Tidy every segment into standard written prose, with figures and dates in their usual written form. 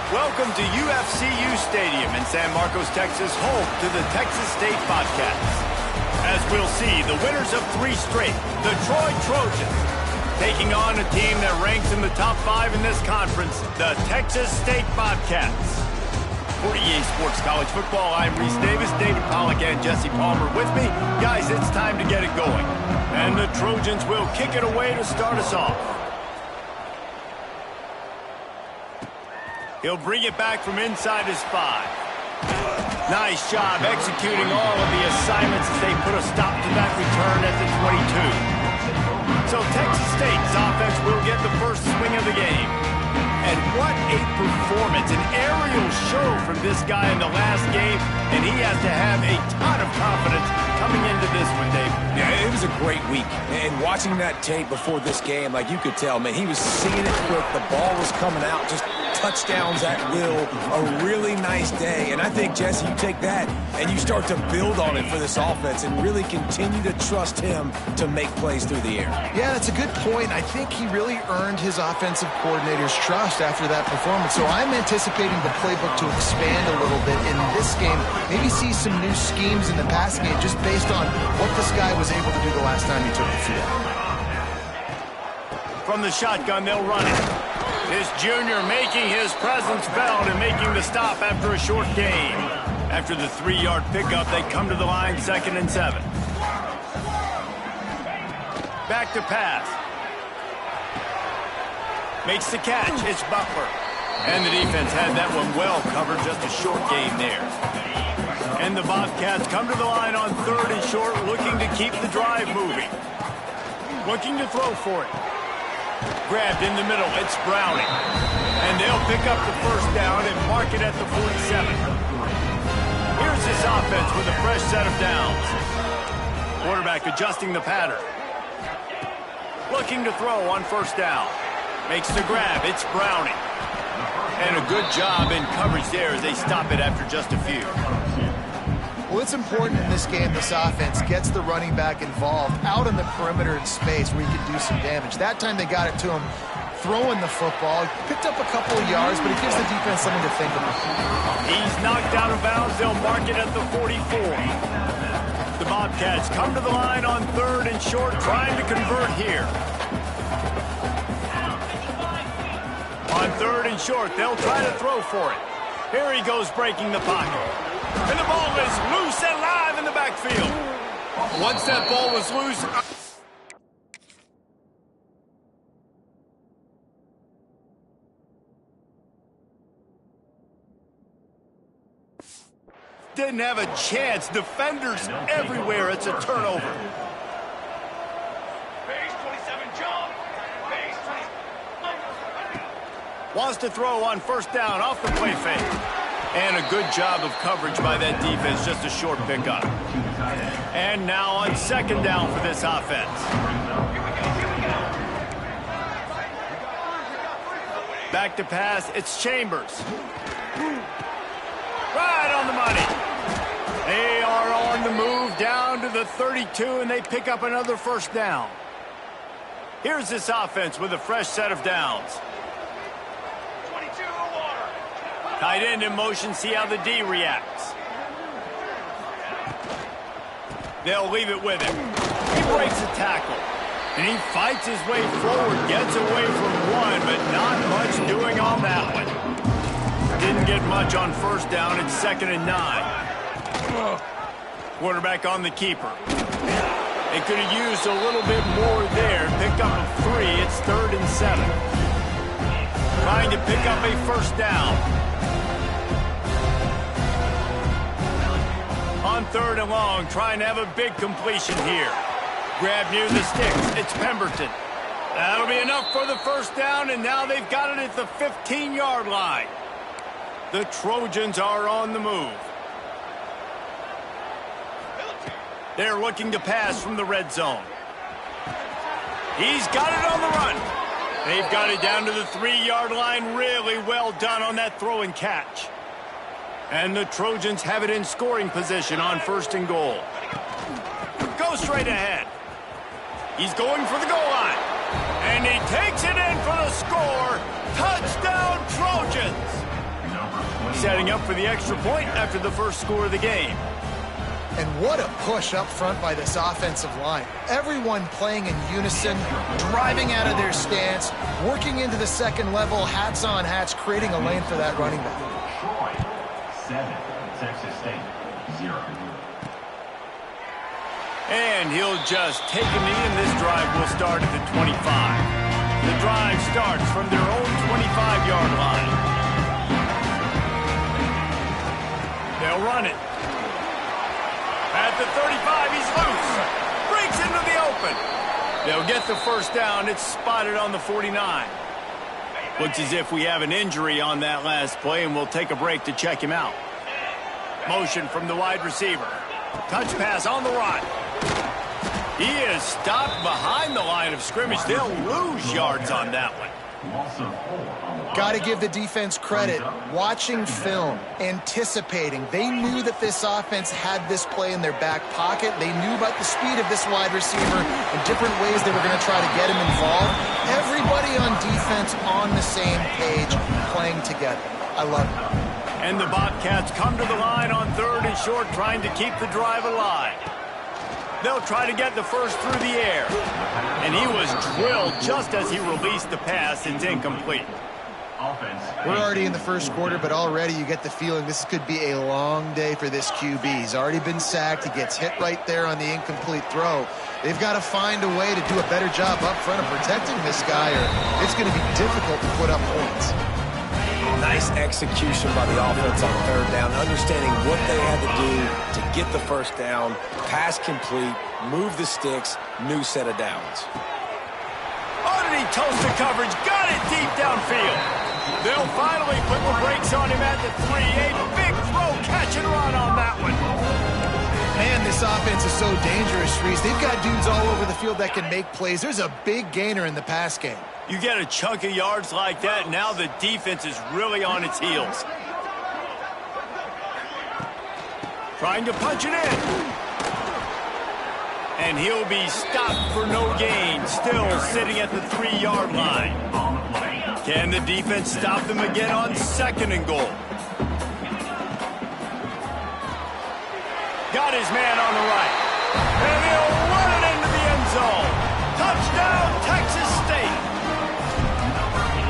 Welcome to UFCU Stadium in San Marcos, Texas, home to the Texas State Bobcats. As we'll see, the winners of 3 straight, the Troy Trojans, taking on a team that ranks in the top 5 in this conference, the Texas State Bobcats. For EA Sports College Football, I'm Reese Davis, David Pollack, and Jesse Palmer with me. Guys, it's time to get it going. And the Trojans will kick it away to start us off. He'll bring it back from inside his 5. Nice job executing all of the assignments as they put a stop to that return at the 22. So Texas State's offense will get the first swing of the game. And what a performance, an aerial show from this guy in the last game, and he has to have a ton of confidence coming into this one, Dave. Yeah, it was a great week. And watching that tape before this game, like you could tell, man, he was seeing it quick. The ball was coming out, just touchdowns at will. A really nice day. And I think, Jesse, you take that and you start to build on it for this offense and really continue to trust him to make plays through the air. Yeah, that's a good point. I think he really earned his offensive coordinator's trust after that performance. So I'm anticipating the playbook to expand a little bit in this game. Maybe see some new schemes in the passing game just based on what this guy was able to do the last time he took the field. From the shotgun, they'll run it. This junior making his presence felt and making the stop after a short gain. After the 3-yard pickup, they come to the line 2nd and 7. Back to pass. Makes the catch. It's Butler. And the defense had that one well covered. Just a short gain there. And the Bobcats come to the line on 3rd and short, looking to keep the drive moving. Looking to throw for it. Grabbed in the middle. It's Browning. And they'll pick up the first down and mark it at the 47. Here's this offense with a fresh set of downs. Quarterback adjusting the pattern. Looking to throw on 1st down. Makes the grab. It's Browning. And a good job in coverage there as they stop it after just a few. Well, it's important in this game this offense gets the running back involved out on the perimeter in space where he can do some damage. That time they got it to him throwing the football. He picked up a couple of yards, but it gives the defense something to think about. He's knocked out of bounds. They'll mark it at the 44. The Bobcats come to the line on 3rd and short, trying to convert here. On 3rd and short, they'll try to throw for it. Here he goes breaking the pocket. And the ball is loose and live in the backfield. Once that ball was loose... Didn't have a chance. Defenders everywhere. It's a turnover. Wants to throw on 1st down off the play fake. And a good job of coverage by that defense, just a short pickup. And now on 2nd down for this offense. Back to pass, it's Chambers. Right on the money. They are on the move down to the 32, and they pick up another 1st down. Here's this offense with a fresh set of downs. Tight end in motion, see how the D reacts. They'll leave it with him. He breaks a tackle. And he fights his way forward, gets away from one, but not much doing on that one. Didn't get much on 1st down. It's 2nd and 9. Quarterback on the keeper. They could have used a little bit more there. Picked up a 3. It's 3rd and 7. Trying to pick up a 1st down. On 3rd and long, trying to have a big completion here. Grab near the sticks. It's Pemberton. That'll be enough for the 1st down, and now they've got it at the 15-yard line. The Trojans are on the move. They're looking to pass from the red zone. He's got it on the run. They've got it down to the 3-yard line. Really well done on that throw and catch. And the Trojans have it in scoring position on 1st and goal. Go straight ahead. He's going for the goal line. And he takes it in for the score. Touchdown, Trojans. Setting up for the extra point after the first score of the game. And what a push up front by this offensive line. Everyone playing in unison, driving out of their stance, working into the second level, hats on hats, creating a lane for that running back. 7, Texas State, 0. And he'll just take a knee, and this drive will start at the 25. The drive starts from their own 25-yard line. They'll run it. At the 35, he's loose. Breaks into the open. They'll get the first down. It's spotted on the 49. Looks as if we have an injury on that last play, and we'll take a break to check him out. Motion from the wide receiver. Touch pass on the run. He is stopped behind the line of scrimmage. They'll lose yards on that one. Got to give the defense credit. Watching film, anticipating. They knew that this offense had this play in their back pocket. They knew about the speed of this wide receiver and different ways they were going to try to get him involved. Everybody on defense on the same page, playing together. I love it. And the Bobcats come to the line on 3rd and short, trying to keep the drive alive. They'll try to get the first through the air. And he was drilled just as he released the pass. It's incomplete. We're already in the first quarter, but already you get the feeling this could be a long day for this QB. He's already been sacked. He gets hit right there on the incomplete throw. They've got to find a way to do a better job up front of protecting this guy, or it's going to be difficult to put up points. Nice execution by the offense on 3rd down, understanding what they had to do to get the first down, pass complete, move the sticks, new set of downs. Underneath toasted coverage, got it deep downfield. They'll finally put the brakes on him at the 3. A big throw, catch and run on that one. Man, this offense is so dangerous, Reese. They've got dudes all over the field that can make plays. There's a big gainer in the pass game. You get a chunk of yards like that, now the defense is really on its heels. Trying to punch it in. And he'll be stopped for no gain, still sitting at the 3-yard line. Can the defense stop them again on 2nd and goal? Got his man on the right. And he'll run it into the end zone. Touchdown, Texas State.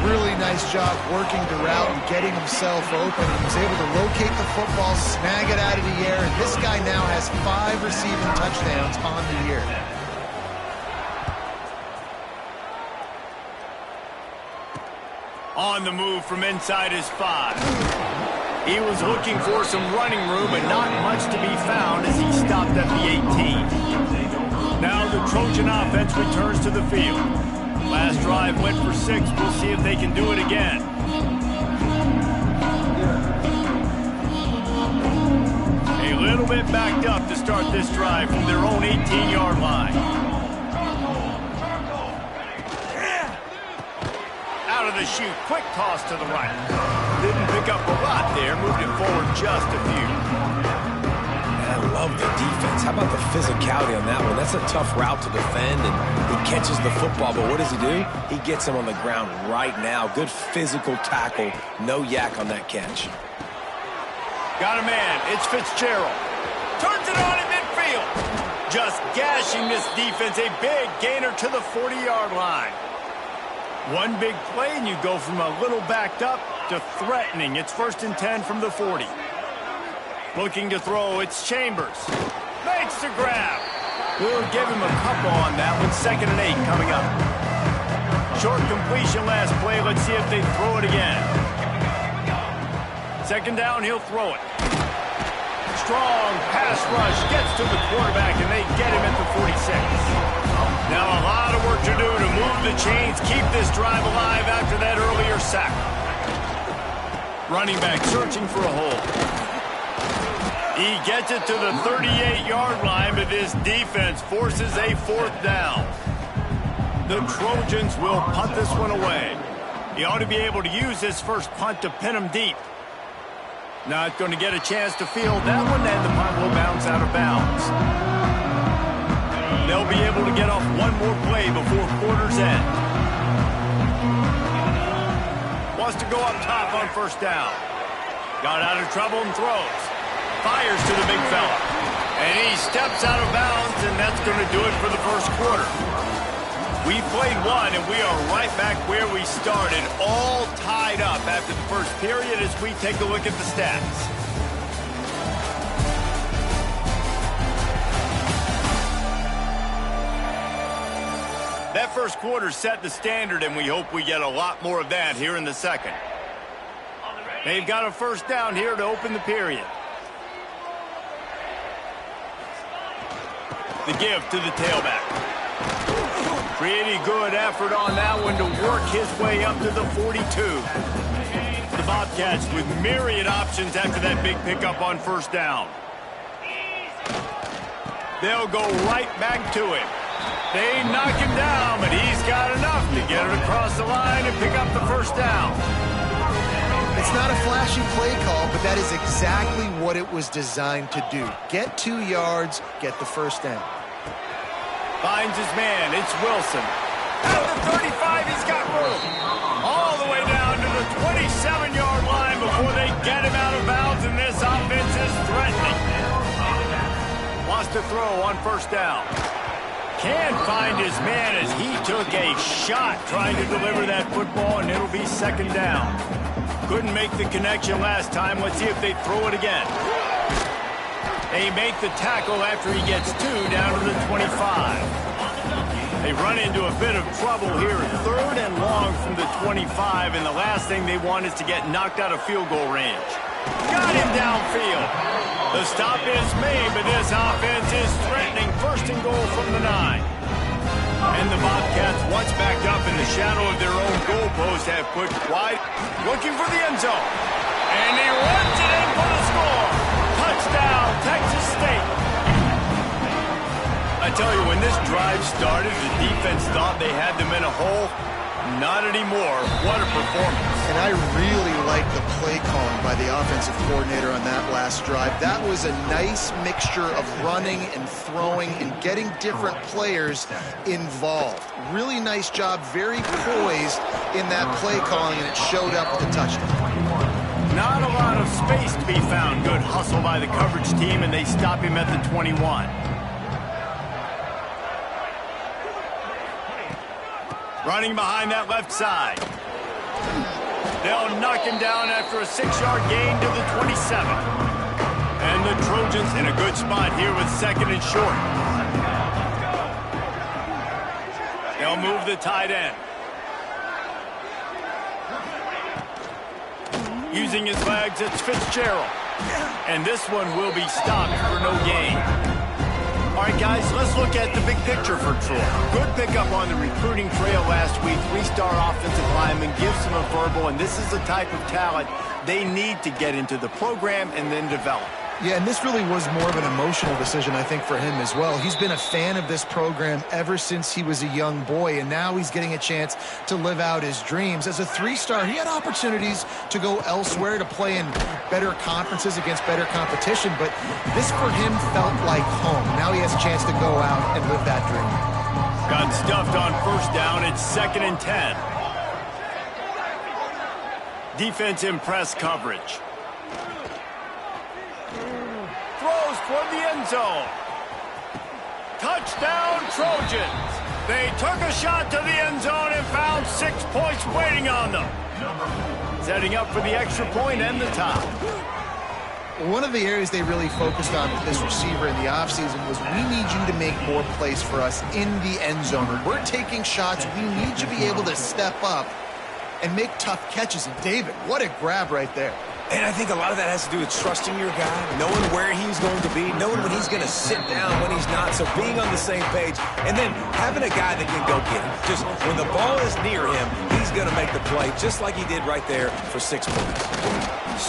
Really nice job working the route and getting himself open. He was able to locate the football, snag it out of the air, and this guy now has 5 receiving touchdowns on the year. On the move from inside his 5. He was looking for some running room, but not much to be found as he stopped at the 18. Now the Trojan offense returns to the field. Last drive went for 6. We'll see if they can do it again. A little bit backed up to start this drive from their own 18-yard line. Out of the chute, quick toss to the right. Didn't pick up a lot there, moved it forward just a few. I love the defense. How about the physicality on that one? That's a tough route to defend, and he catches the football, but what does he do? He gets him on the ground right now. Good physical tackle. No yak on that catch. Got a man. It's Fitzgerald. Turns it on in midfield. Just gashing this defense. A big gainer to the 40-yard line. One big play, and you go from a little backed up to threatening. It's 1st and 10 from the 40. Looking to throw, it's Chambers. Makes the grab. We'll give him a couple on that one. 2nd and 8 coming up. Short completion last play. Let's see if they throw it again. 2nd down, he'll throw it. Strong pass rush. Gets to the quarterback, and they get him at the 46. Now a lot of work to do to move the chains, keep this drive alive after that earlier sack. Running back searching for a hole. He gets it to the 38-yard line, but his defense forces a 4th down. The Trojans will punt this one away. He ought to be able to use this first punt to pin him deep. Not going to get a chance to field that one, and the punt will bounce out of bounds. They'll be able to get off one more play before quarter's end. Wants to go up top on 1st down. Got out of trouble and throws. Fires to the big fella. And he steps out of bounds, and that's going to do it for the first quarter. We played one, and we are right back where we started, all tied up after the first period as we take a look at the stats. That first quarter set the standard, and we hope we get a lot more of that here in the second. They've got a 1st down here to open the period. The give to the tailback. Pretty good effort on that one to work his way up to the 42. The Bobcats with myriad options after that big pickup on 1st down. They'll go right back to him. They knock him down, but he's got enough to get it across the line and pick up the 1st down. It's not a flashy play call, but that is exactly what it was designed to do. Get 2 yards, get the 1st down. Finds his man. It's Wilson. At the 35, he's got room. All the way down to the 27-yard line before they get him out of bounds, and this offense is threatening. Wants to throw on 1st down. Can't find his man as he took a shot trying to deliver that football, and it'll be 2nd down. Couldn't make the connection last time. Let's see if they throw it again. They make the tackle after he gets 2 down to the 25. They run into a bit of trouble here, 3rd and long from the 25, and the last thing they want is to get knocked out of field goal range. Got him downfield. The stop is made, but this offense is threatening 1st and goal from the 9. And the Bobcats, once backed up in the shadow of their own goalpost, have put wide, looking for the end zone. And he runs it in for the score. Touchdown, Texas State. I tell you, when this drive started, the defense thought they had them in a hole. Not anymore. What a performance. And I really like the play calling by the offensive coordinator on that last drive. That was a nice mixture of running and throwing and getting different players involved. Really nice job, very poised in that play calling, and it showed up with a touchdown. Not a lot of space to be found. Good hustle by the coverage team, and they stop him at the 21. Running behind that left side. They'll knock him down after a 6-yard gain to the 27. And the Trojans in a good spot here with 2nd and short. They'll move the tight end. Using his legs, it's Fitzgerald. And this one will be stopped for no gain. All right, guys, let's look at the big picture for Troy. Good pickup on the recruiting trail last week. 3-star offensive lineman gives them a verbal, and this is the type of talent they need to get into the program and then develop. Yeah, and this really was more of an emotional decision, I think, for him as well. He's been a fan of this program ever since he was a young boy, and now he's getting a chance to live out his dreams. As a 3-star, he had opportunities to go elsewhere, to play in better conferences against better competition, but this for him felt like home. Now he has a chance to go out and live that dream. Got stuffed on 1st down. It's 2nd and 10. Defense in press coverage. Throws toward the end zone. Touchdown, Trojans. They took a shot to the end zone and found 6 points waiting on them. Setting up for the extra point and the tie. One of the areas they really focused on with this receiver in the offseason was, we need you to make more plays for us in the end zone. When we're taking shots, we need you to be able to step up and make tough catches. And David, what a grab right there. And I think a lot of that has to do with trusting your guy, knowing where he's going to be, knowing when he's going to sit down, when he's not, so being on the same page, and then having a guy that can go get it. Just when the ball is near him, he's going to make the play, just like he did right there for 6 points.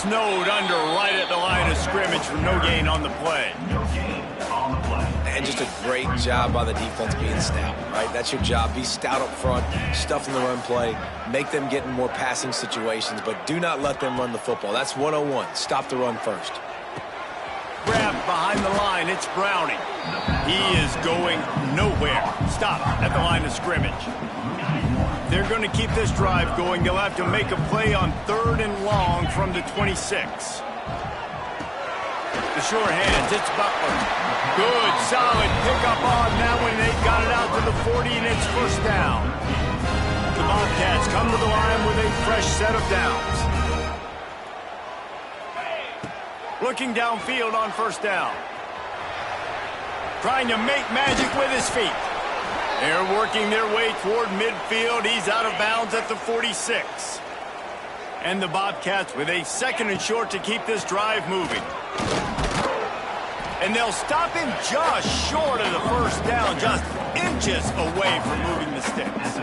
Snowed under right at the line of scrimmage for no gain on the play. No gain on the play. And just a great job by the defense being stout, right? That's your job. Be stout up front, stuff in the run play, make them get in more passing situations, but do not let them run the football. That's 101. Stop the run first. Grabbed behind the line. It's Browning. He is going nowhere. Stop at the line of scrimmage. They're going to keep this drive going. They'll have to make a play on 3rd and long from the 26. The sure hands. It's Butler. Good, solid pickup on that one. They got it out to the 40, and it's first down. The Bobcats come to the line with a fresh set of downs. Looking downfield on first down. Trying to make magic with his feet. They're working their way toward midfield. He's out of bounds at the 46. And the Bobcats with a 2nd and short to keep this drive moving. And they'll stop him just short of the first down, just inches away from moving the sticks.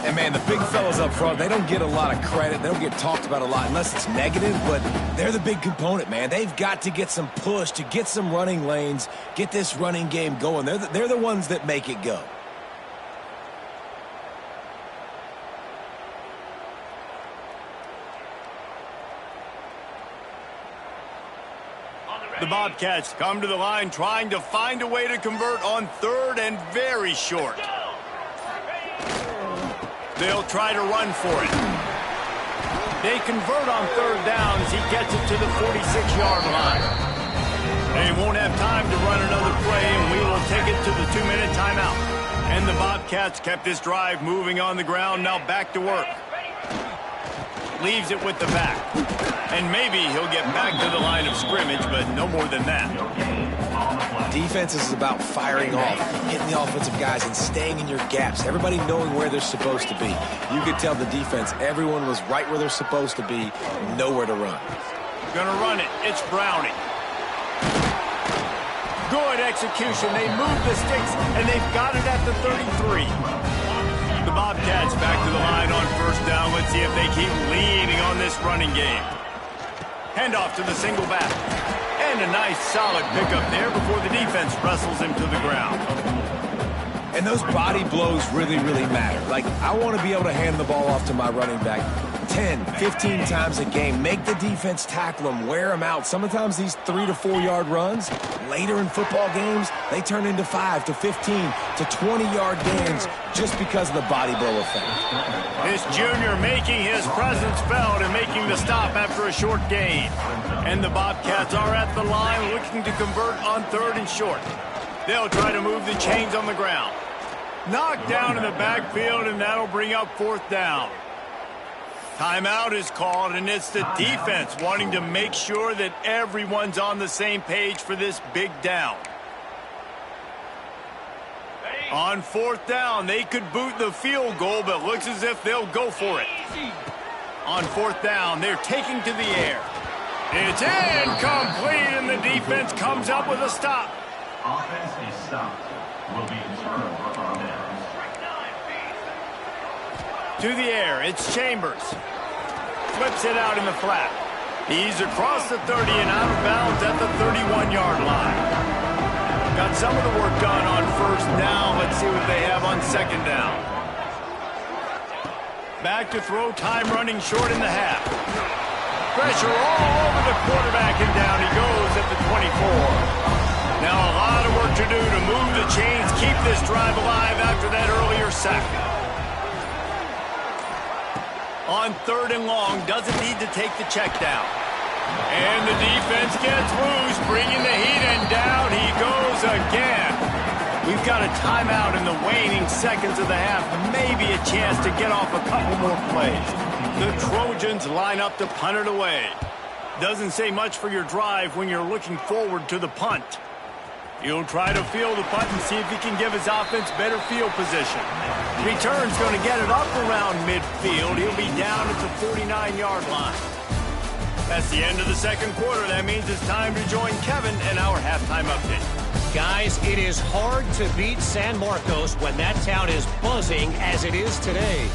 And, man, the big fellas up front, they don't get a lot of credit. They don't get talked about a lot unless it's negative, but they're the big component, man. They've got to get some push to get some running lanes, get this running game going. They're the ones that make it go. The Bobcats come to the line trying to find a way to convert on 3rd and very short. They'll try to run for it. They convert on 3rd down as he gets it to the 46-yard line. They won't have time to run another play, and we will take it to the 2-minute timeout. And the Bobcats kept this drive moving on the ground, now back to work. Leaves it with the back. And maybe he'll get back to the line of scrimmage, but no more than that. Defense is about firing off, hitting the offensive guys, and staying in your gaps. Everybody knowing where they're supposed to be. You could tell the defense, everyone was right where they're supposed to be, nowhere to run. Gonna run it. It's Browning. Good execution. They move the sticks, and they've got it at the 33. The Bobcats back to the line on first down. Let's see if they keep leaning on this running game. Handoff to the single back. And a nice solid pickup there before the defense wrestles him to the ground. And those body blows really, really matter. Like, I want to be able to hand the ball off to my running back 10, 15 times a game. Make the defense tackle them, wear them out. Sometimes these 3 to 4 yard runs, later in football games, they turn into 5 to 15 to 20-yard gains just because of the body blow effect. This junior making his presence felt and making the stop after a short gain. And the Bobcats are at the line looking to convert on 3rd and short. They'll try to move the chains on the ground. Knocked down in the backfield, and that'll bring up 4th down. Timeout is called, and it's the defense wanting to make sure that everyone's on the same page for this big down. On 4th down, they could boot the field goal, but looks as if they'll go for it. On 4th down, they're taking to the air. It's incomplete, and the defense comes up with a stop. Offense is stopped. Will be a turnover on downs. To the air, it's Chambers. Flips it out in the flat. He's across the 30 and out of bounds at the 31-yard line. Got some of the work done on first down. Let's see what they have on 2nd down. Back to throw, time running short in the half. Pressure all over the quarterback, and down he goes at the 24. Now a lot of work to do to move the chains, keep this drive alive after that earlier sack. On 3rd and long, doesn't need to take the check down. And the defense gets loose, bringing the heat, and down he goes again. We've got a timeout in the waning seconds of the half, maybe a chance to get off a couple more plays. The Trojans line up to punt it away. Doesn't say much for your drive when you're looking forward to the punt. He'll try to field the punt and see if he can give his offense better field position. Return's going to get it up around midfield. He'll be down at the 49-yard line. That's the end of the second quarter. That means it's time to join Kevin in our halftime update. Guys, it is hard to beat San Marcos when that town is buzzing as it is today.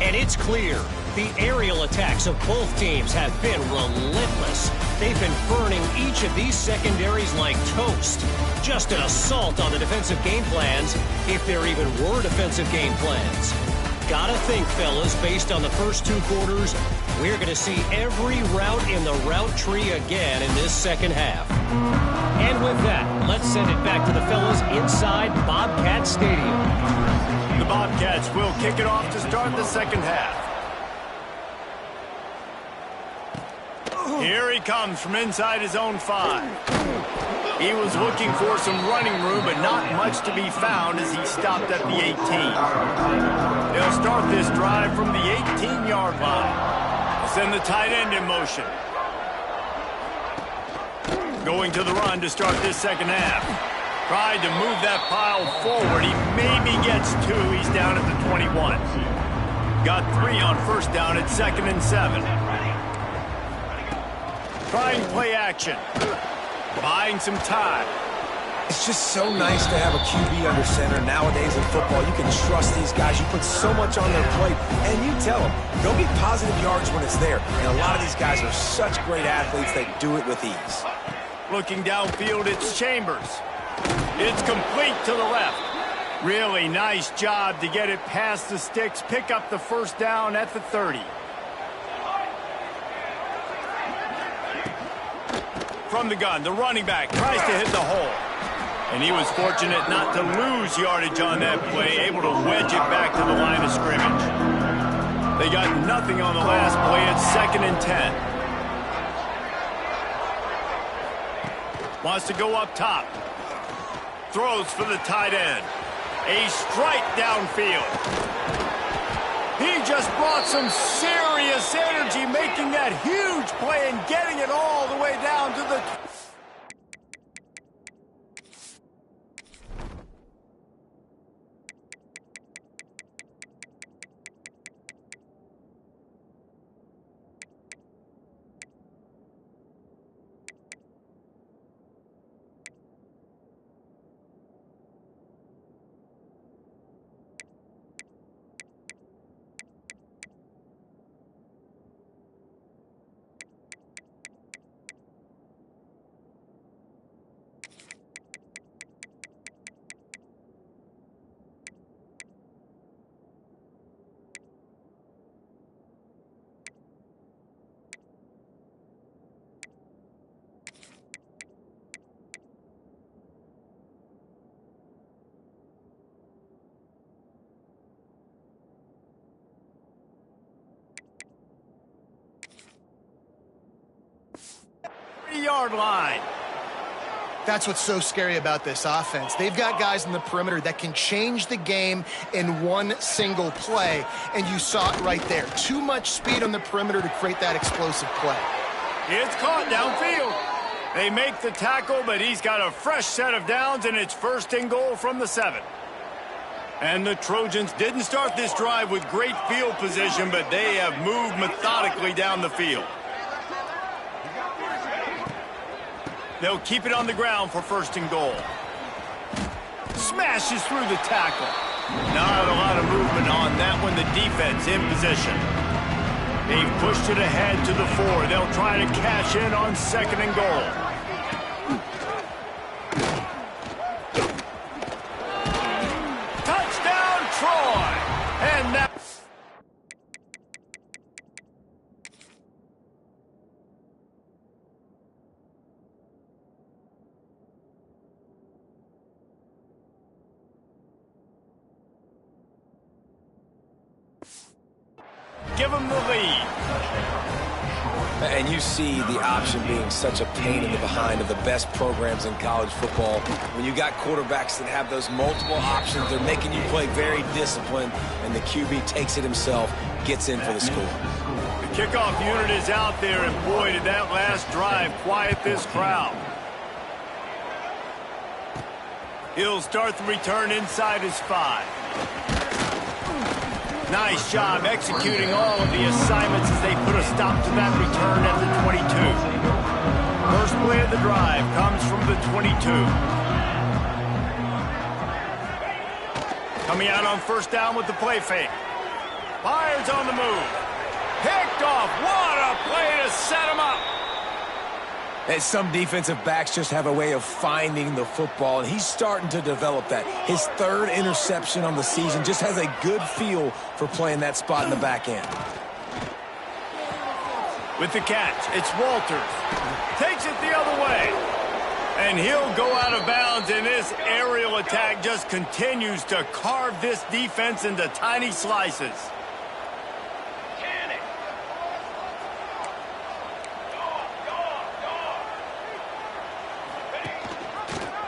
And it's clear, the aerial attacks of both teams have been relentless. They've been burning each of these secondaries like toast. Just an assault on the defensive game plans, if there even were defensive game plans. Gotta think, fellas, based on the first two quarters, we're going to see every route in the route tree again in this second half. And with that, let's send it back to the fellas inside Bobcat Stadium. The Bobcats will kick it off to start the second half. Here he comes from inside his own 5. He was looking for some running room, but not much to be found as he stopped at the 18. They'll start this drive from the 18-yard line. They'll send the tight end in motion. Going to the run to start this second half. Tried to move that pile forward. He maybe gets 2. He's down at the 21. Got 3 on first down at 2nd and 7. Trying play action. Buying some time. It's just so nice to have a QB under center. Nowadays in football, you can trust these guys. You put so much on their plate, and you tell them they'll get positive yards when it's there. And a lot of these guys are such great athletes, they do it with ease. Looking downfield, it's Chambers. It's complete to the left. Really nice job to get it past the sticks, pick up the first down at the 30. From the gun, the running back tries to hit the hole. And he was fortunate not to lose yardage on that play, able to wedge it back to the line of scrimmage. They got nothing on the last play. It's 2nd and 10. Wants to go up top. Throws for the tight end. A strike downfield. He just brought some serious energy, making that huge play and getting it all the way down to the... yard line. That's what's so scary about this offense. They've got guys in the perimeter that can change the game in one single play, and you saw it right there. Too much speed on the perimeter to create that explosive play. It's caught downfield. They make the tackle, but he's got a fresh set of downs, and it's 1st and goal from the 7. And the Trojans didn't start this drive with great field position, but they have moved methodically down the field. They'll keep it on the ground for 1st and goal. Smashes through the tackle. Not a lot of movement on that one. The defense in position. They've pushed it ahead to the 4. They'll try to cash in on 2nd and goal. Touchdown, Troy! And that... give them the lead. And you see the option being such a pain in the behind of the best programs in college football. When you got quarterbacks that have those multiple options, they're making you play very disciplined, and the QB takes it himself, gets in for the score. The kickoff unit is out there, and boy, did that last drive quiet this crowd. He'll start the return inside his 5. Nice job executing all of the assignments as they put a stop to that return at the 22. First play of the drive comes from the 22. Coming out on first down with the play fake. Fires on the move. Picked off. What a play to set him up. And some defensive backs just have a way of finding the football, and he's starting to develop that. His third interception on the season, just has a good feel for playing that spot in the back end. With the catch, it's Walters. Takes it the other way. And he'll go out of bounds, and this aerial attack just continues to carve this defense into tiny slices.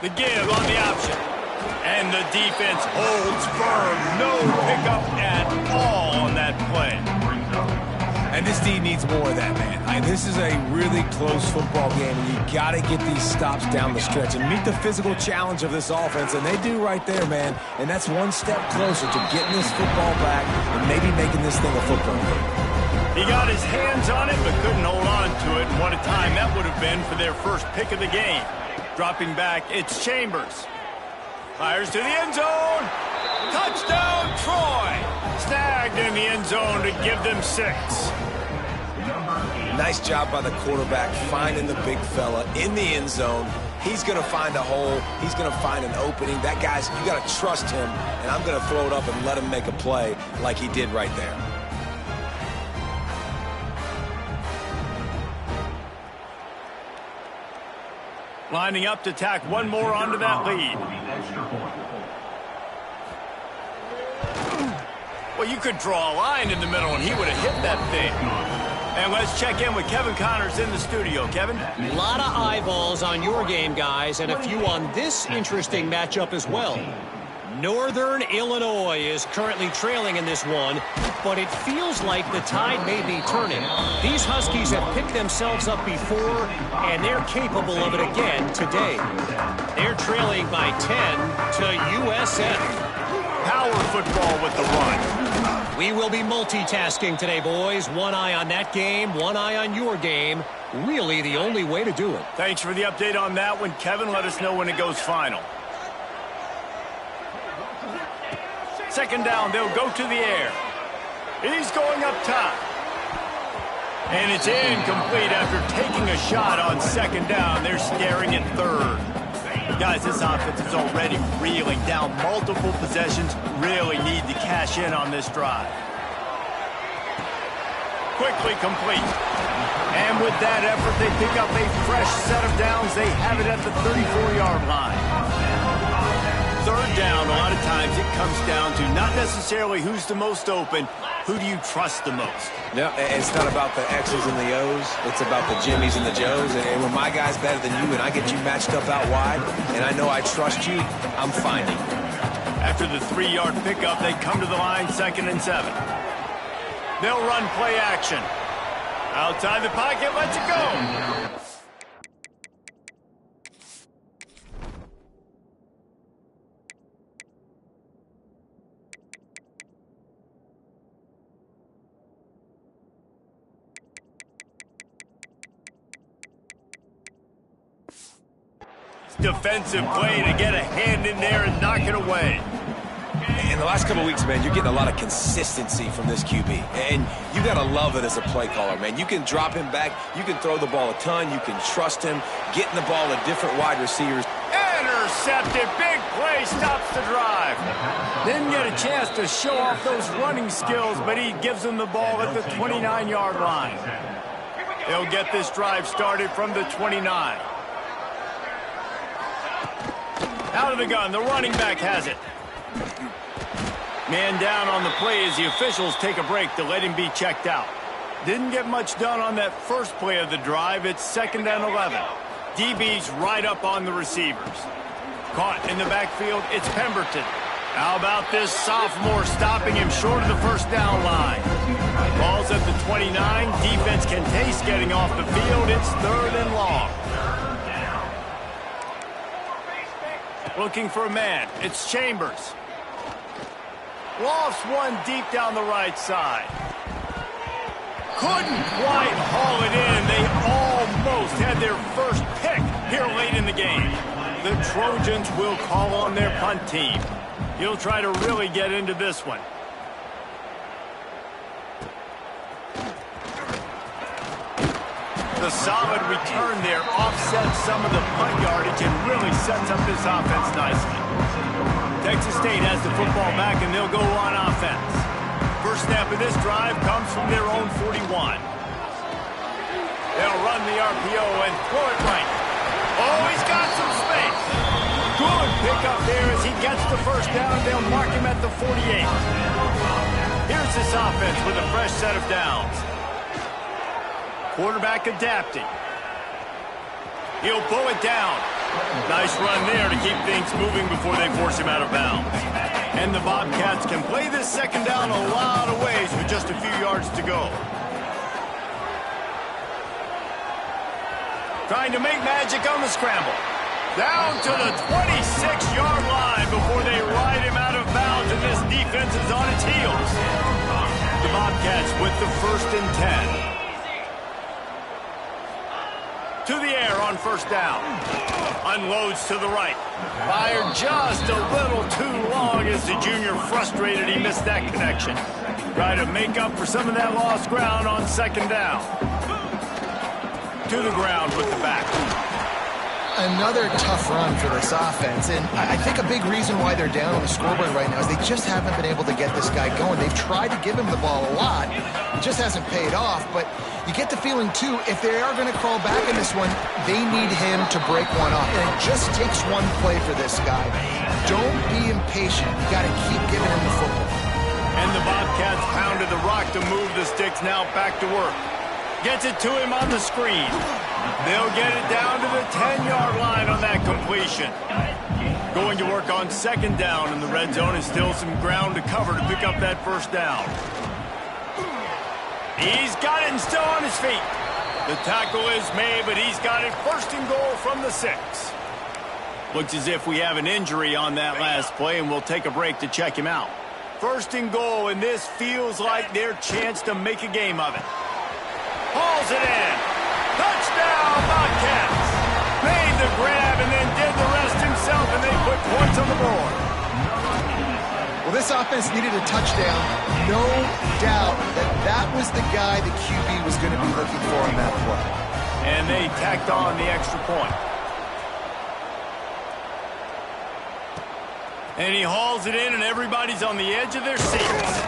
The give on the option. And the defense holds firm. No pickup at all on that play. And this D needs more of that, man. This is a really close football game, and you got to get these stops down the stretch and meet the physical challenge of this offense, and they do right there, man. And that's one step closer to getting this football back and maybe making this thing a football game. He got his hands on it but couldn't hold on to it, and what a time that would have been for their first pick of the game. Dropping back, it's Chambers. Fires to the end zone. Touchdown, Troy. Snagged in the end zone to give them 6. Nice job by the quarterback finding the big fella in the end zone. He's going to find a hole. He's going to find an opening. That guy's, you got to trust him, and I'm going to throw it up and let him make a play like he did right there. Lining up to tack one more onto that lead. Well, you could draw a line in the middle, and he would have hit that thing. And let's check in with Kevin Connors in the studio. Kevin? A lot of eyeballs on your game, guys, and a few on this interesting matchup as well. Northern Illinois is currently trailing in this one, but it feels like the tide may be turning. These Huskies have picked themselves up before, and they're capable of it again today. They're trailing by 10 to USF. Power football with the run. We will be multitasking today, boys. One eye on that game, one eye on your game. Really the only way to do it. Thanks for the update on that one, Kevin. Let us know when it goes final. Second down, they'll go to the air. He's going up top. And it's incomplete after taking a shot on second down. They're staring at third. Guys, this offense is already reeling down multiple possessions. Really need to cash in on this drive. Quickly complete. And with that effort, they pick up a fresh set of downs. They have it at the 34-yard line. Third down, a lot of times it comes down to not necessarily who's the most open, who do you trust the most? No, it's not about the X's and the O's. It's about the Jimmies and the Joes. And when my guy's better than you and I get you matched up out wide, and I know I trust you, I'm finding. After the 3-yard pickup, they come to the line, 2nd and 7. They'll run play action. Outside the pocket, lets it go. Defensive play to get a hand in there and knock it away. In the last couple of weeks, man, you're getting a lot of consistency from this QB. And you got to love it as a play caller, man. You can drop him back. You can throw the ball a ton. You can trust him. Getting the ball to different wide receivers. Intercepted. Big play. Stops the drive. Didn't get a chance to show off those running skills, but he gives them the ball at the 29-yard line. They'll get this drive started from the 29. Out of the gun, the running back has it. Man down on the play as the officials take a break to let him be checked out. Didn't get much done on that first play of the drive. It's 2nd and 11. DB's right up on the receivers. Caught in the backfield, it's Pemberton. How about this sophomore stopping him short of the first down line? Ball's at the 29. Defense can taste getting off the field. It's 3rd and long. Looking for a man. It's Chambers. Lofts one deep down the right side. Couldn't quite haul it in. They almost had their first pick here late in the game. The Trojans will call on their punt team. He'll try to really get into this one. The solid return there offsets some of the punt yardage and really sets up this offense nicely. Texas State has the football back, and they'll go on offense. First snap of this drive comes from their own 41. They'll run the RPO and throw it right. Oh, he's got some space. Good pickup there as he gets the first down. They'll mark him at the 48. Here's this offense with a fresh set of downs. Quarterback adapting. He'll pull it down. Nice run there to keep things moving before they force him out of bounds. And the Bobcats can play this second down a lot of ways with just a few yards to go. Trying to make magic on the scramble. Down to the 26-yard line before they ride him out of bounds, and this defense is on its heels. The Bobcats with the 1st and 10. To the air on first down. Unloads to the right. Fired just a little too long as the junior frustrated he missed that connection. Try to make up for some of that lost ground on second down. To the ground with the back. Another tough run for this offense, and I think a big reason why they're down on the scoreboard right now is they just haven't been able to get this guy going. They've tried to give him the ball a lot. It just hasn't paid off, but you get the feeling, too, if they are going to crawl back in this one, they need him to break one off, and it just takes one play for this guy. Don't be impatient. You got to keep giving him the football. And the Bobcats pounded the rock to move the sticks, now back to work. Gets it to him on the screen. They'll get it down to the 10-yard line on that completion. Going to work on second down in the red zone, and still some ground to cover to pick up that first down. He's got it and still on his feet. The tackle is made, but he's got it first and goal from the 6. Looks as if we have an injury on that last play, and we'll take a break to check him out. First and goal, and this feels like their chance to make a game of it. Hauls it in. Touchdown, Bobcats. Made the grab and then did the rest himself, and they put points on the board. Well, this offense needed a touchdown. No doubt that was the guy the QB was going to be looking for on that play. And they tacked on the extra point. And he hauls it in, and everybody's on the edge of their seats.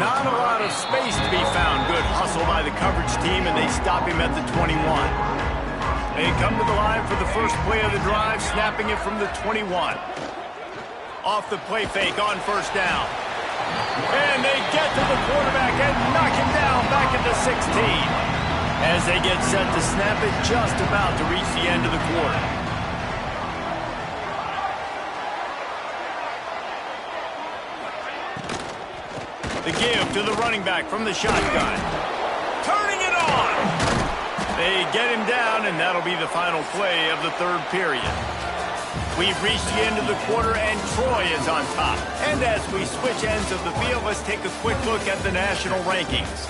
Not a lot of space to be found. Good hustle by the coverage team, and they stop him at the 21. They come to the line for the first play of the drive, snapping it from the 21. Off the play fake on first down. And they get to the quarterback and knock him down back at the 16. As they get set to snap it, just about to reach the end of the quarter. The give to the running back from the shotgun. Turning it on! They get him down, and that'll be the final play of the third period. We've reached the end of the quarter, and Troy is on top. And as we switch ends of the field, let's take a quick look at the national rankings.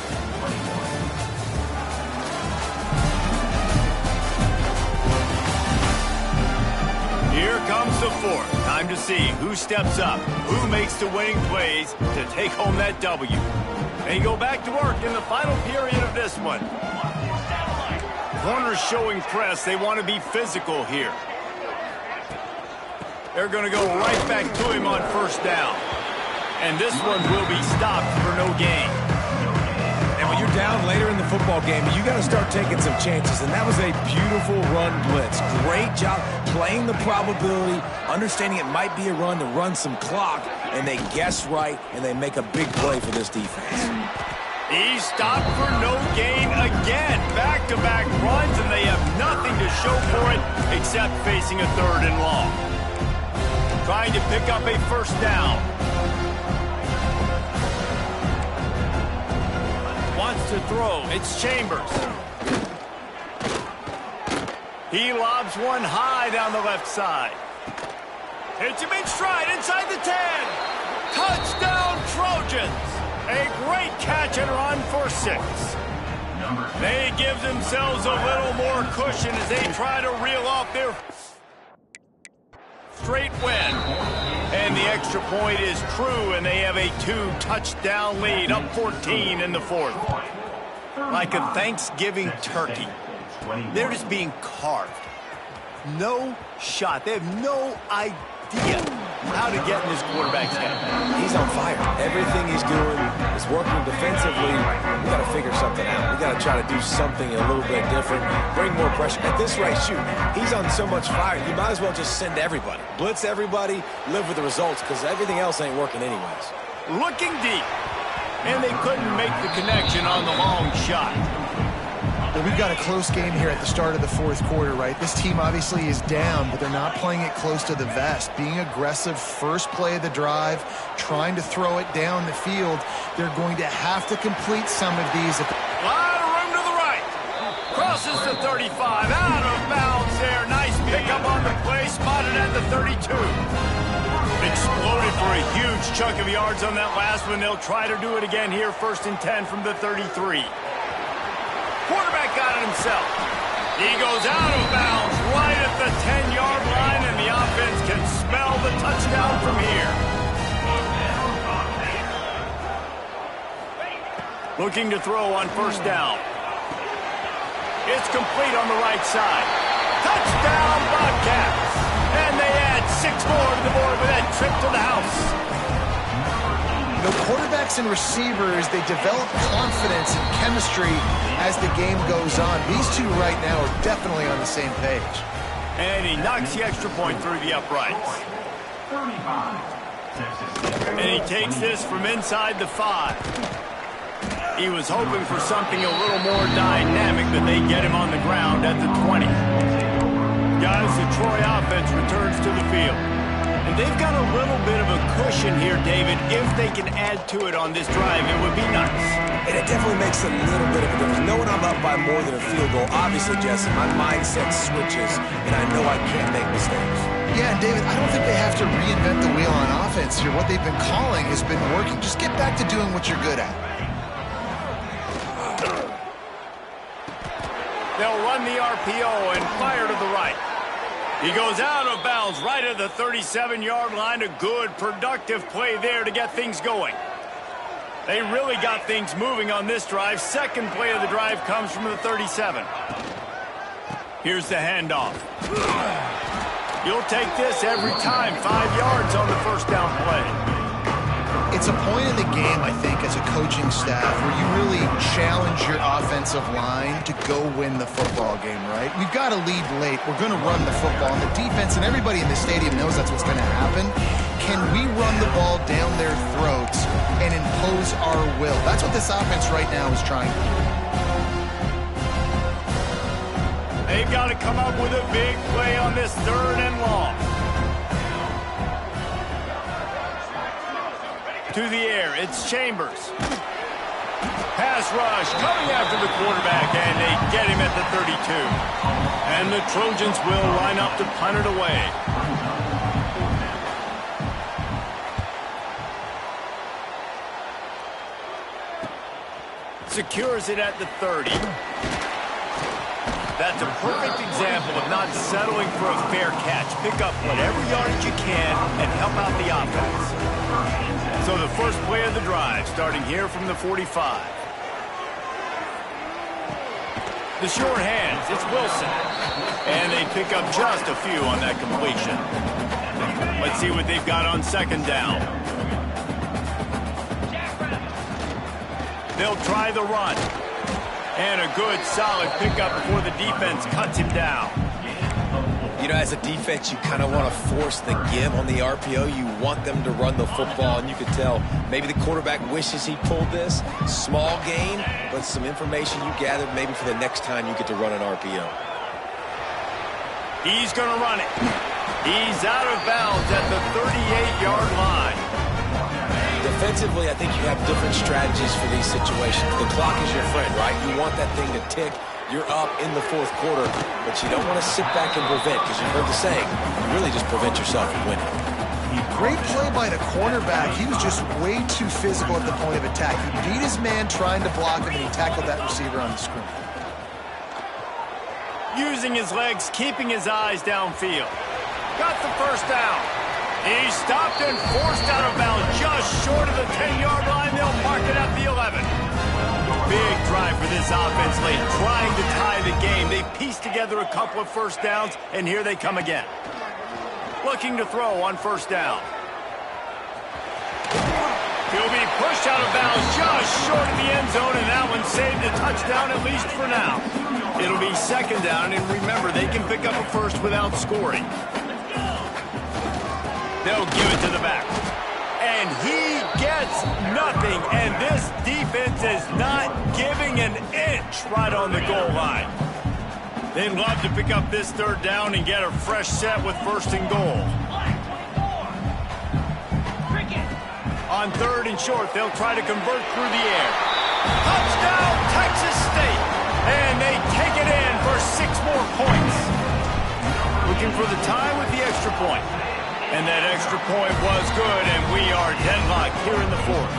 Here comes the fourth. Time to see who steps up, who makes the winning plays to take home that W. They go back to work in the final period of this one. Corners showing press. They want to be physical here. They're going to go right back to him on first down. And this one will be stopped for no gain. And when you're down later in the football game, you got to start taking some chances. And that was a beautiful run blitz. Great job playing the probability, understanding it might be a run to run some clock, and they guess right, and they make a big play for this defense. He's stopped for no gain again. Back-to-back runs, and they have nothing to show for it except facing a third and long. Trying to pick up a first down. Wants to throw. It's Chambers. He lobs one high down the left side. Hits him in stride inside the 10. Touchdown, Trojans. A great catch and run for 6. They give themselves a little more cushion as they try to reel off their straight win. And the extra point is true, and they have a 2-touchdown lead, up 14 in the 4th. Like a Thanksgiving turkey, they're just being carved. No shot. They have no idea how to get in this quarterback's head. He's on fire. Everything he's doing is working defensively. We got to figure something out. We got to try to do something a little bit different, bring more pressure. At this rate, shoot, he's on so much fire, you might as well just send everybody. Blitz everybody, live with the results, because everything else ain't working anyways. Looking deep, and they couldn't make the connection on the long shot. Well, we've got a close game here at the start of the 4th quarter, right? This team obviously is down, but they're not playing it close to the vest. Being aggressive, first play of the drive, trying to throw it down the field. They're going to have to complete some of these. A lot of room to the right. Crosses the 35, out of bounds there. Nice pickup on the play, spotted at the 32. Exploded for a huge chunk of yards on that last one. They'll try to do it again here, 1st and 10 from the 33. Quarterback got it himself. He goes out of bounds right at the 10-yard line, and the offense can smell the touchdown from here. Looking to throw on 1st down. It's complete on the right side. Touchdown, Bobcats! And they add 6 more to the board with that trip to the house. You know, quarterbacks and receivers, they develop confidence and chemistry as the game goes on. These two right now are definitely on the same page. And he knocks the extra point through the uprights. And he takes this from inside the 5. He was hoping for something a little more dynamic, but they get him on the ground at the 20. Guys, the Troy offense returns to the field. And they've got a little bit of a cushion here, David. If they can add to it on this drive, it would be nice. And it definitely makes a little bit of a difference. Knowing I'm up by more than a field goal, obviously, Jesse, my mindset switches, and I know I can't make mistakes. Yeah, and David, I don't think they have to reinvent the wheel on offense here. What they've been calling has been working. Just get back to doing what you're good at. They'll run the RPO and fire to the right. He goes out of bounds right at the 37-yard line. A good, productive play there to get things going. They really got things moving on this drive. 2nd play of the drive comes from the 37. Here's the handoff. You'll take this every time. 5 yards on the 1st down play. It's a point in the game, I think, as a coaching staff where you really challenge your offensive line to go win the football game, right? We've got to lead late. We're going to run the football. And the defense and everybody in the stadium knows that's what's going to happen. Can we run the ball down their throats and impose our will? That's what this offense right now is trying to do. They've got to come up with a big play on this 3rd and long. To the air, it's Chambers. Pass rush coming after the quarterback, and they get him at the 32. And the Trojans will line up to punt it away. Secures it at the 30. That's a perfect example of not settling for a fair catch. Pick up whatever yardage you can and help out the offense. So the first play of the drive, starting here from the 45. The short hands, it's Wilson. And they pick up just a few on that completion. Let's see what they've got on 2nd down. They'll try the run. And a good, solid pickup before the defense cuts him down. You know, as a defense, you kind of want to force the give on the RPO. You want them to run the football, and you can tell maybe the quarterback wishes he pulled this. Small gain, but some information you gathered maybe for the next time you get to run an RPO. He's going to run it. He's out of bounds at the 38-yard line. Defensively, I think you have different strategies for these situations. The clock is your friend, right? You want that thing to tick. You're up in the 4th quarter, but you don't want to sit back and prevent, because you've heard the saying, you really just prevent yourself from winning. Great play by the cornerback. He was just way too physical at the point of attack. He beat his man trying to block him, and he tackled that receiver on the screen. Using his legs, keeping his eyes downfield. Got the first down. He stopped and forced out of bounds just short of the 10-yard line. They'll mark it at the 11. Big drive for this offense late, trying to tie the game. They pieced together a couple of first downs, and here they come again. Looking to throw on first down. He'll be pushed out of bounds just short of the end zone, and that one saved a touchdown, at least for now. It'll be second down, and remember, they can pick up a first without scoring. They'll give it to the back. And he gets nothing, and this defense is not giving an inch right on the goal line. They'd love to pick up this third down and get a fresh set with first and goal. On third and short, they'll try to convert through the air. Touchdown, Texas State! And they take it in for 6 more points. Looking for the tie with the extra point. And that extra point was good, and we are deadlocked here in the fourth.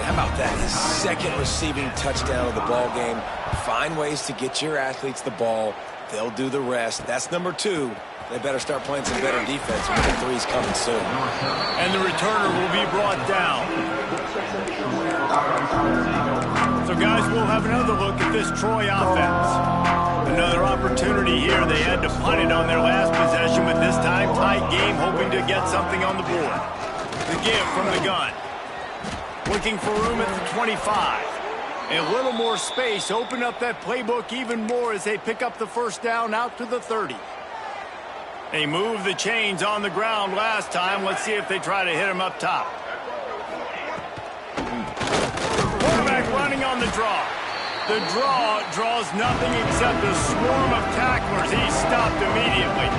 How about that? His second receiving touchdown of the ball game. Find ways to get your athletes the ball. They'll do the rest. That's number 2. They better start playing some better defense. Number 3's coming soon. And the returner will be brought down. So, guys, we'll have another look at this Troy offense. Another opportunity here. They had to punt it on their last possession, but this time tight game, hoping to get something on the board. The give from the gun. Looking for room at the 25. A little more space. Open up that playbook even more as they pick up the first down out to the 30. They moved the chains on the ground last time. Let's see if they try to hit him up top. Quarterback running on the draw. The draw draws nothing except a swarm of tacklers. He stopped immediately.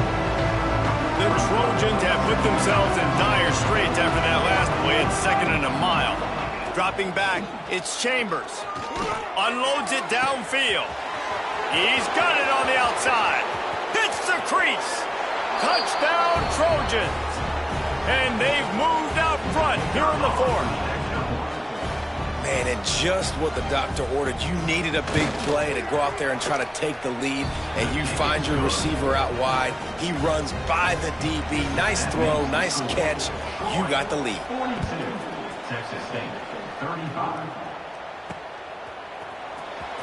The Trojans have put themselves in dire straits after that last play at 2nd and a mile. Dropping back, it's Chambers. Unloads it downfield. He's got it on the outside. Hits the crease. Touchdown, Trojans. And they've moved out front here in the fourth. Man, and just what the doctor ordered. You needed a big play to go out there and try to take the lead, and you find your receiver out wide. He runs by the DB. Nice throw, nice catch. You got the lead. 42, Texas State, 35.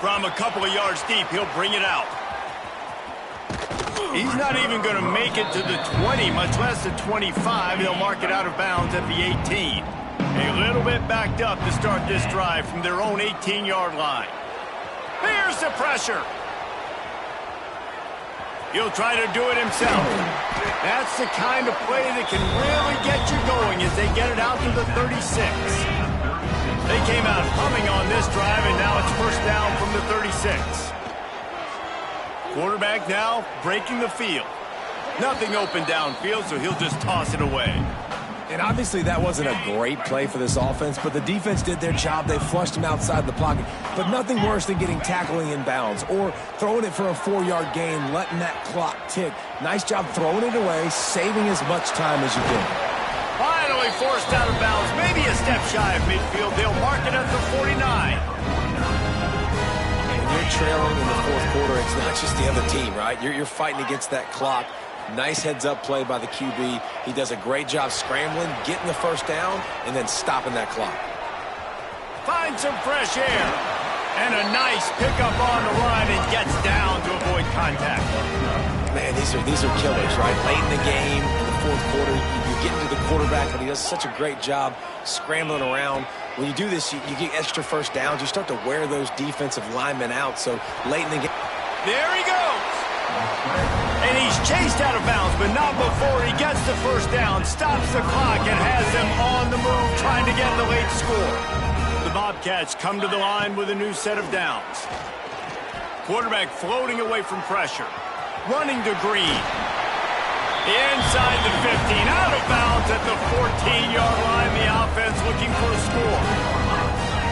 From a couple of yards deep, he'll bring it out. He's not even going to make it to the 20, much less the 25. They'll mark it out of bounds at the 18. A little bit backed up to start this drive from their own 18-yard line. Here's the pressure. He'll try to do it himself. That's the kind of play that can really get you going as they get it out to the 36. They came out humming on this drive, and now it's first down from the 36. Quarterback now breaking the field. Nothing open downfield, so he'll just toss it away. And obviously that wasn't a great play for this offense, but the defense did their job. They flushed him outside the pocket. But nothing worse than getting tackling in bounds or throwing it for a 4-yard gain, letting that clock tick. Nice job throwing it away, saving as much time as you can. Finally forced out of bounds, maybe a step shy of midfield. They'll mark it at the 49. And you're trailing in the fourth quarter. It's not just the other team, right? You're fighting against that clock. Nice heads-up play by the QB. He does a great job scrambling, getting the first down, and then stopping that clock. Finds some fresh air. And a nice pickup on the run and gets down to avoid contact. Man, these are killers, right? Late in the game, in the fourth quarter, you get into the quarterback, but he does such a great job scrambling around. When you do this, you get extra first downs. You start to wear those defensive linemen out. So late in the game. There he goes. And he's chased out of bounds, but not before he gets the first down, stops the clock, and has them on the move trying to get the late score. The Bobcats come to the line with a new set of downs. Quarterback floating away from pressure. Running to Green. Inside the 15, out of bounds at the 14-yard line. The offense looking for a score.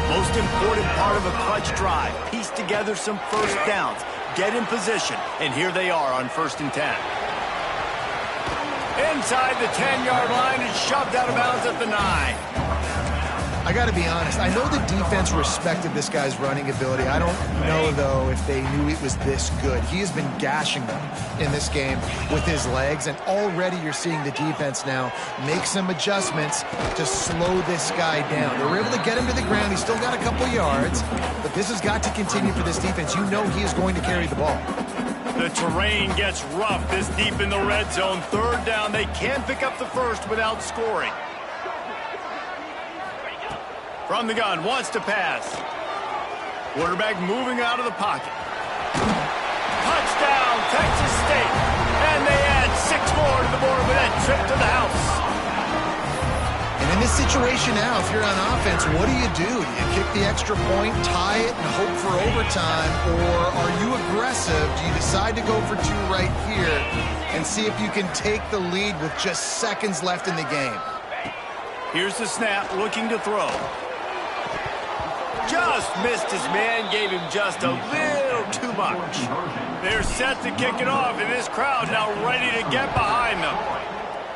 Most important part of a clutch drive. Piece together some first downs. Get in position, and here they are on 1st and 10. Inside the 10-yard line and shoved out of bounds at the 9. I got to be honest. I know the defense respected this guy's running ability. I don't know, though, if they knew it was this good. He has been gashing them in this game with his legs, and already you're seeing the defense now make some adjustments to slow this guy down. They were able to get him to the ground. He's still got a couple yards, but this has got to continue for this defense. You know he is going to carry the ball. The terrain gets rough this deep in the red zone. Third down, they can't pick up the first without scoring. From the gun, wants to pass. Quarterback moving out of the pocket. Touchdown, Texas State. And they add 6 more to the board with that trip to the house. And in this situation now, if you're on offense, what do? Do you kick the extra point, tie it, and hope for overtime? Or are you aggressive? Do you decide to go for 2 right here and see if you can take the lead with just seconds left in the game? Here's the snap, looking to throw. Just missed his man, gave him just a little too much. They're set to kick it off, and this crowd now ready to get behind them.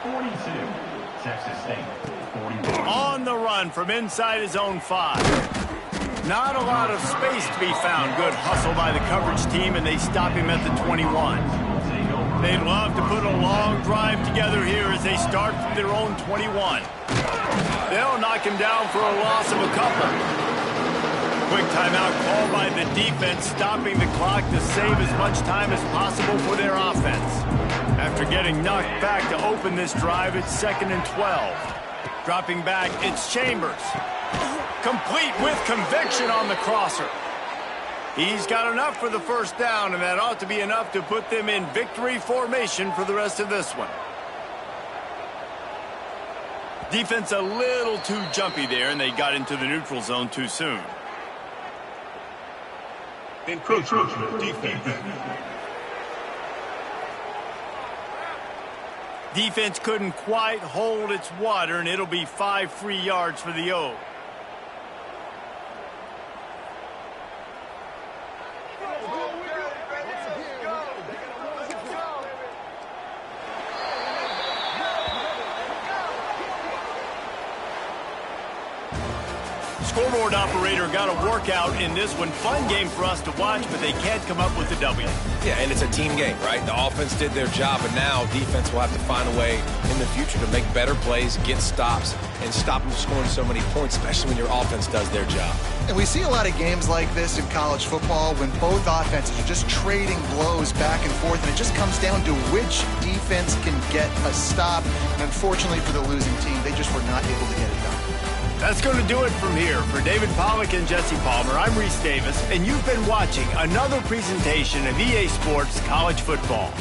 42, Texas State. 41. On the run from inside his own 5. Not a lot of space to be found. Good hustle by the coverage team, and they stop him at the 21. They'd love to put a long drive together here as they start from their own 21. They'll knock him down for a loss of a couple. Quick timeout called by the defense, stopping the clock to save as much time as possible for their offense. After getting knocked back to open this drive, it's 2nd and 12. Dropping back, it's Chambers. Complete with conviction on the crosser. He's got enough for the first down, and that ought to be enough to put them in victory formation for the rest of this one. Defense a little too jumpy there, and they got into the neutral zone too soon. Encroachment defense. Defense couldn't quite hold its water, and it'll be 5 free yards for the O. Scoreboard operator got a workout in this one. Fun game for us to watch, but they can't come up with the W. Yeah, and it's a team game, right? The offense did their job, and now defense will have to find a way in the future to make better plays, get stops, and stop them scoring so many points, especially when your offense does their job. And we see a lot of games like this in college football when both offenses are just trading blows back and forth, and it just comes down to which defense can get a stop. And unfortunately for the losing team, they just were not able to get it done. That's going to do it from here. For David Pollack and Jesse Palmer, I'm Reese Davis, and you've been watching another presentation of EA Sports College Football.